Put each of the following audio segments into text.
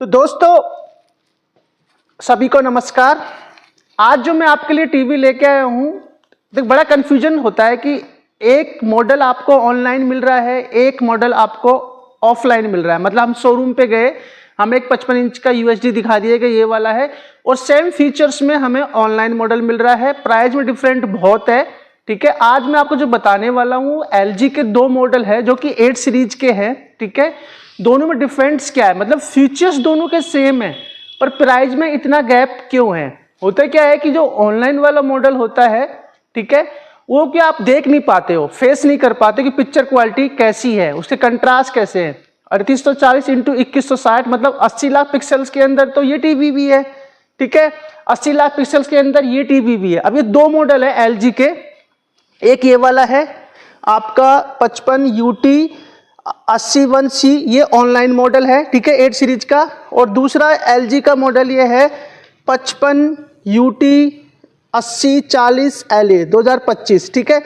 तो दोस्तों सभी को नमस्कार। आज जो मैं आपके लिए टीवी लेके आया हूँ, देख बड़ा कन्फ्यूजन होता है कि एक मॉडल आपको ऑनलाइन मिल रहा है, एक मॉडल आपको ऑफलाइन मिल रहा है। मतलब हम शोरूम पे गए, हमें एक 55 इंच का यूएसडी दिखा दिया कि ये वाला है और सेम फीचर्स में हमें ऑनलाइन मॉडल मिल रहा है। प्राइस में डिफरेंट बहुत है, ठीक है। आज मैं आपको जो बताने वाला हूँ, एलजी के दो मॉडल है जो कि 8 सीरीज के हैं, ठीक है। दोनों में डिफरेंस क्या है, मतलब फीचर्स दोनों के सेम है पर प्राइस में इतना गैप क्यों है। होता क्या है कि जो ऑनलाइन वाला मॉडल होता है, ठीक है, वो क्या आप देख नहीं पाते हो, फेस नहीं कर पाते कि पिक्चर क्वालिटी कैसी है, उसके कंट्रास्ट कैसे है। 3840 इंटू 2160 मतलब 80 लाख पिक्सल्स के अंदर तो ये टीवी भी है, ठीक है। 80 लाख पिक्सल्स के अंदर ये टीवी भी है। अब ये दो मॉडल है एलजी के, एक ये वाला है आपका 55 UT 81C, ये ऑनलाइन मॉडल है, ठीक है, 8 सीरीज का। और दूसरा एलजी का मॉडल ये है 55 UT 8040 LA 2025, ठीक है।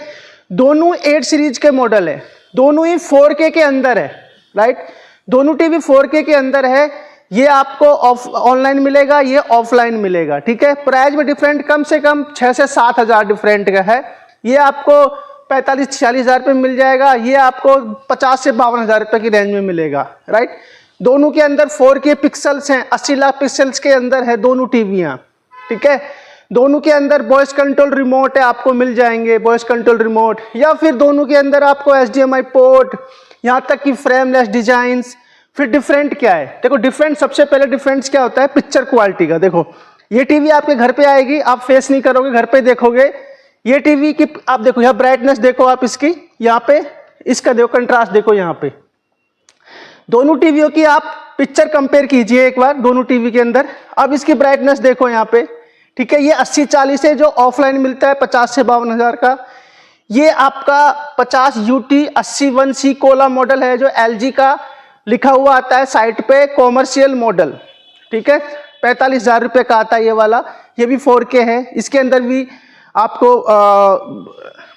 दोनों 8 सीरीज के मॉडल है, दोनों ही 4K के अंदर है, राइट। दोनों टीवी 4K के अंदर है। ये आपको ऑनलाइन मिलेगा, ये ऑफलाइन मिलेगा, ठीक है। प्राइस में डिफरेंट कम से कम 6 से 7 हज़ार डिफरेंट का है। ये आपको 45-46 हज़ार रुपये मिल जाएगा, ये आपको 50 से 52 हज़ार रुपये की रेंज में मिलेगा, राइट। दोनों के अंदर 4K पिक्सल्स हैं, 80 लाख पिक्सल्स के अंदर है दोनों टीवियाँ, ठीक है। दोनों के अंदर वॉइस कंट्रोल रिमोट है, आपको मिल जाएंगे वॉइस कंट्रोल रिमोट, या फिर दोनों के अंदर आपको HDMI पोर्ट, यहाँ तक कि फ्रेमलेस डिजाइन्स। फिर डिफरेंट क्या है, देखो डिफरेंट, सबसे पहले डिफरेंस क्या होता है पिक्चर क्वालिटी का। देखो ये टीवी आपके घर पे आएगी, आप फेस नहीं करोगे, घर पे देखोगे। ये टीवी की आप देखो, यहाँ ब्राइटनेस देखो आप इसकी, यहाँ पे इसका देखो कंट्रास्ट देखो, यहाँ पे दोनों टीवियों की आप पिक्चर कंपेयर कीजिए एक बार दोनों टीवी के अंदर। अब इसकी ब्राइटनेस देखो यहाँ पे, ठीक है। ये 8040 है जो ऑफलाइन मिलता है 50 से 52 हज़ार का। ये आपका 50 UT 81C कोला मॉडल है जो एलजी का लिखा हुआ आता है साइट पे, कॉमर्शियल मॉडल, ठीक है। 45 हज़ार रुपये का आता है ये वाला। ये भी 4K है, इसके अंदर भी आपको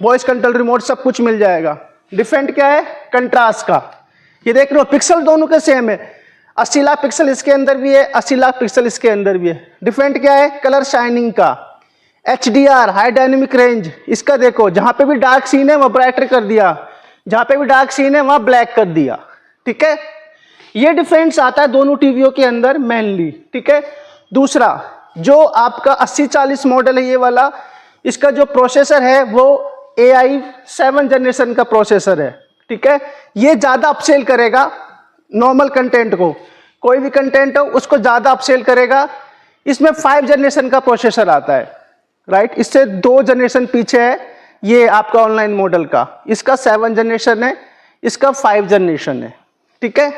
वॉइस कंट्रोल रिमोट सब कुछ मिल जाएगा। डिफरेंट क्या है, कंट्रास्ट का। ये देख रहे हो पिक्सल दोनों के सेम है, 80 लाख पिक्सल इसके अंदर भी है, 80 लाख पिक्सल इसके अंदर भी है। डिफरेंट क्या है, कलर शाइनिंग का। HDR हाई डायनेमिक रेंज, इसका देखो जहां पे भी डार्क सीन है वहां ब्राइटर कर दिया, जहां पे भी डार्क सीन है वहां ब्लैक कर दिया, ठीक है। ये डिफरेंस आता है दोनों टीवियों के अंदर मेनली, ठीक है। दूसरा जो आपका 8040 मॉडल है ये वाला, इसका जो प्रोसेसर है वो AI 7 जनरेशन का प्रोसेसर है, ठीक है। ये ज्यादा अपसेल करेगा नॉर्मल कंटेंट को, कोई भी कंटेंट हो उसको ज्यादा अपसेल करेगा। इसमें 5 जनरेशन का प्रोसेसर आता है, राइट। इससे 2 जनरेशन पीछे है ये आपका ऑनलाइन मॉडल का। इसका 7 जनरेशन है, इसका 5 जनरेशन है, ठीक है।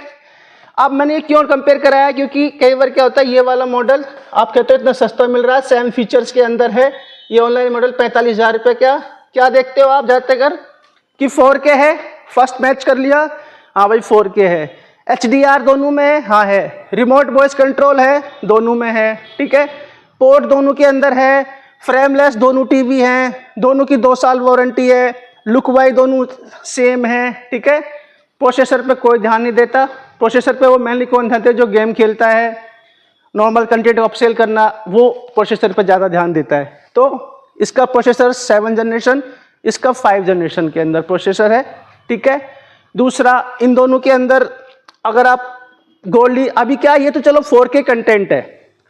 अब मैंने ये क्यों कंपेयर कराया, क्योंकि कई बार क्या होता है ये वाला मॉडल आप कहते हो इतना सस्ता मिल रहा है, सेम फीचर्स के अंदर है, ये ऑनलाइन मॉडल 45 हज़ार रुपये। क्या देखते हो आप ज्यादातर कि 4K है, फर्स्ट मैच कर लिया, हाँ भाई 4K है। HDR दोनों में है, हाँ है। रिमोट वॉइस कंट्रोल है, दोनों में है, ठीक है। पोर्ट दोनों के अंदर है, फ्रेमलेस दोनों टीवी हैं, दोनों की 2 साल वारंटी है, लुक वाइज दोनों सेम है, ठीक है। प्रोसेसर पे कोई ध्यान नहीं देता, प्रोसेसर पे वो मेनली कौन ध्यान देता है, जो गेम खेलता है, नॉर्मल कंटेंट अपसेल करना, वो प्रोसेसर पे ज़्यादा ध्यान देता है। तो इसका प्रोसेसर 7 जनरेशन, इसका 5 जनरेशन के अंदर प्रोसेसर है, ठीक है। दूसरा इन दोनों के अंदर अगर आप गोल्डी, अभी क्या ये तो चलो 4K कंटेंट है,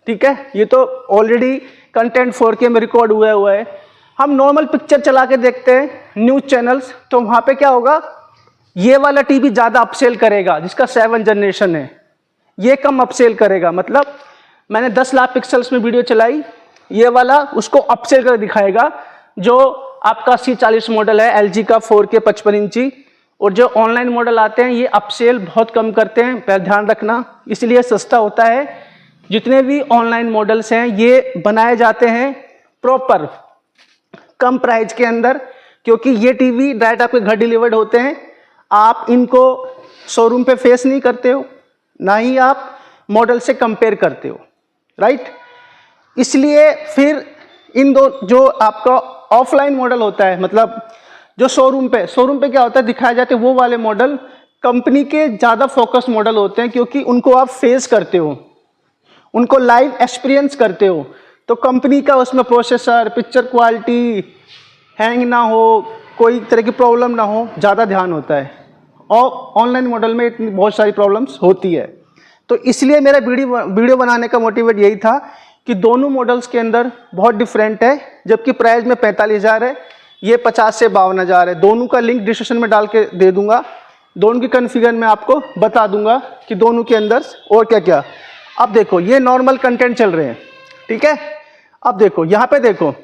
ठीक है, ये तो ऑलरेडी कंटेंट 4K में रिकॉर्ड हुआ है। हम नॉर्मल पिक्चर चला के देखते हैं न्यूज चैनल्स, तो वहाँ पे क्या होगा, ये वाला टीवी ज़्यादा अपसेल करेगा जिसका 7 जनरेशन है, ये कम अपसेल करेगा। मतलब मैंने 10 लाख पिक्सल्स में वीडियो चलाई, ये वाला उसको अपसेल कर दिखाएगा। जो आपका 8040 मॉडल है एलजी का 4K 55 इंची, और जो ऑनलाइन मॉडल आते हैं ये अपसेल बहुत कम करते हैं, पहले ध्यान रखना, इसलिए सस्ता होता है। जितने भी ऑनलाइन मॉडल्स हैं ये बनाए जाते हैं प्रॉपर कम प्राइस के अंदर, क्योंकि ये टीवी डायरेक्ट आपके घर डिलीवर्ड होते हैं। आप इनको शोरूम पे फेस नहीं करते हो, ना ही आप मॉडल से कंपेयर करते हो, राइट। इसलिए फिर इन दो जो आपका ऑफलाइन मॉडल होता है, मतलब जो शोरूम पे क्या होता है दिखाए जाते हैं वो वाले मॉडल कंपनी के ज़्यादा फोकस मॉडल होते हैं, क्योंकि उनको आप फेस करते हो, उनको लाइव एक्सपीरियंस करते हो, तो कंपनी का उसमें प्रोसेसर, पिक्चर क्वालिटी, हैंग ना हो, कोई तरह की प्रॉब्लम ना हो, ज़्यादा ध्यान होता है। और ऑनलाइन मॉडल में इतनी बहुत सारी प्रॉब्लम्स होती है। तो इसलिए मेरा वीडियो बनाने का मोटिवेट यही था कि दोनों मॉडल्स के अंदर बहुत डिफरेंट है। जबकि प्राइस में 45,000 है, ये 50 से 52,000 है। दोनों का लिंक डिस्क्रिप्शन में डाल के दे दूंगा, दोनों की कॉन्फ़िगर मैं आपको बता दूंगा कि दोनों के अंदर और क्या क्या। अब देखो ये नॉर्मल कंटेंट चल रहे हैं, ठीक है। अब देखो यहाँ पे, देखो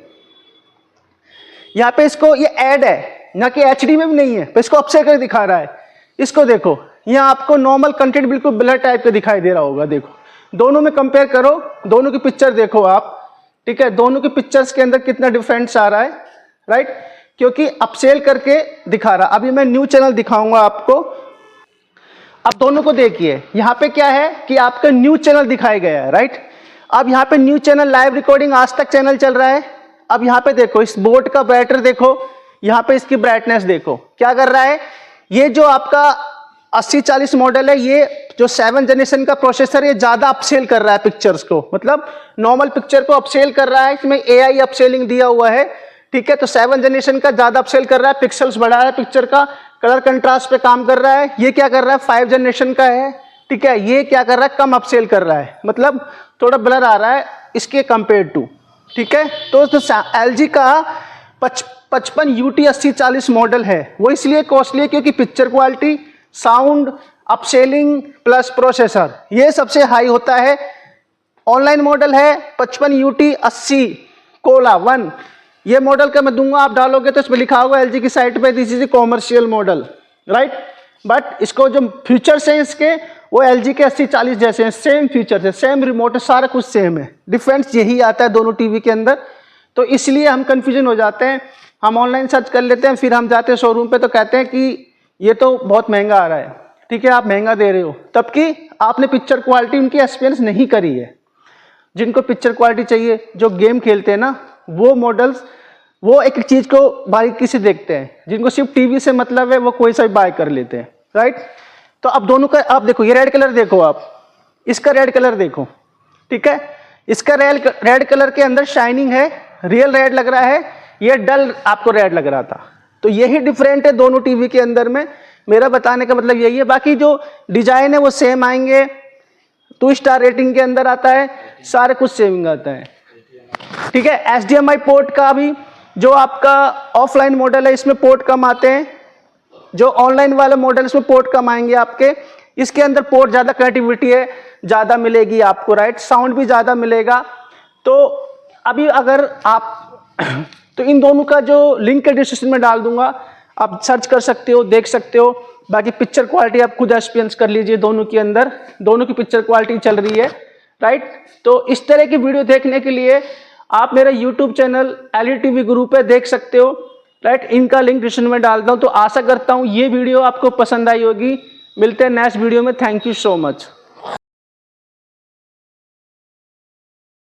यहाँ पे इसको, ये ऐड है ना कि एचडी में भी नहीं है, इसको अपसेट करके दिखा रहा है। इसको देखो, यहाँ आपको नॉर्मल कंटेंट बिल्कुल ब्लर टाइप का दिखाई दे रहा होगा। देखो दोनों में कंपेयर करो, दोनों की पिक्चर देखो आप, ठीक है। दोनों की पिक्चर्स के अंदर कितना डिफरेंस आ रहा है, राइट, क्योंकि अपसेल करके दिखा रहा। अभी मैं न्यू चैनल दिखाऊंगा आपको। अब दोनों को देखिए, यहाँ पे क्या है कि आपका न्यू चैनल दिखाया गया है, राइट। अब यहाँ पे न्यू चैनल लाइव रिकॉर्डिंग आज तक चैनल चल रहा है। अब यहाँ पे देखो, इस बोर्ड का ब्राइटर देखो, यहाँ पे इसकी ब्राइटनेस देखो क्या कर रहा है। ये जो आपका 8040 मॉडल है, ये जो 7 जनरेशन का प्रोसेसर, ये ज्यादा अपसेल कर रहा है पिक्चर्स को, मतलब नॉर्मल पिक्चर को अपसेल कर रहा है। इसमें एआई अपसेलिंग दिया हुआ है, ठीक है। तो 7 जनरेशन का ज्यादा अपसेल कर रहा है, पिक्सल्स बढ़ा रहा है पिक्चर का, कलर कंट्रास्ट पे काम कर रहा है। ये क्या कर रहा है, 5 जनरेशन का है, ठीक है। ये क्या कर रहा है, कम अपसेल कर रहा है, मतलब थोड़ा ब्लर आ रहा है इसके कंपेयर टू, ठीक है। तो LG का 55 UT 8040 मॉडल है, वो इसलिए कॉस्टली है क्योंकि picture quality, sound, upselling plus processor ये सबसे हाई होता है। ऑनलाइन मॉडल है 55 UT 80 कोला 1, ये मॉडल का मैं दूंगा, आप डालोगे तो इसमें लिखा होगा LG की साइट पे this is commercial model, right. But इसको जो फीचर्स हैं इसके, वो LG के 8040 जैसे हैं, सेम फीचर्स है, सेम रिमोट है, सारा कुछ सेम है। डिफरेंस यही आता है दोनों टीवी के अंदर। तो इसलिए हम कंफ्यूजन हो जाते हैं, हम ऑनलाइन सर्च कर लेते हैं, फिर हम जाते हैं शोरूम पे तो कहते हैं कि ये तो बहुत महंगा आ रहा है, ठीक है, आप महंगा दे रहे हो, तब कि आपने पिक्चर क्वालिटी उनकी एक्सपीरियंस नहीं करी है। जिनको पिक्चर क्वालिटी चाहिए, जो गेम खेलते हैं ना, वो मॉडल्स वो एक एक चीज को बारीकी से देखते हैं। जिनको सिर्फ टीवी से मतलब है, वो कोई सा भी बाय कर लेते हैं, राइट। तो अब दोनों का आप देखो, ये रेड कलर देखो, आप इसका रेड कलर देखो, ठीक है। इसका रेड कलर के अंदर शाइनिंग है, रियल रेड लग रहा है, ये डल आपको रेड लग रहा था। तो यही डिफरेंट है दोनों टीवी के अंदर में, मेरा बताने का मतलब यही है। बाकी जो डिजाइन है वो सेम आएंगे, 2 स्टार रेटिंग के अंदर आता है, सारे कुछ सेम आता है, ठीक है। HDMI पोर्ट का भी जो आपका ऑफलाइन मॉडल है, इसमें पोर्ट कम आते हैं। जो ऑनलाइन वाला मॉडल, इसमें पोर्ट कम आएंगे आपके। इसके अंदर पोर्ट ज्यादा, कनेक्टिविटी है ज्यादा मिलेगी आपको, राइट, साउंड भी ज्यादा मिलेगा। तो अभी अगर आप तो इन दोनों का जो लिंक है डिस्क्रिप्शन में डाल दूंगा, आप सर्च कर सकते हो, देख सकते हो। बाकी पिक्चर क्वालिटी आप खुद एक्सपीरियंस कर लीजिए, दोनों के अंदर दोनों की पिक्चर क्वालिटी चल रही है, राइट। तो इस तरह की वीडियो देखने के लिए आप मेरा यूट्यूब चैनल LETV गुरु पे देख सकते हो, राइट। इनका लिंक डिस्क्रिप्शन में डालता हूँ। तो आशा करता हूँ ये वीडियो आपको पसंद आई होगी। मिलते हैं नेक्स्ट वीडियो में। Thank you so much.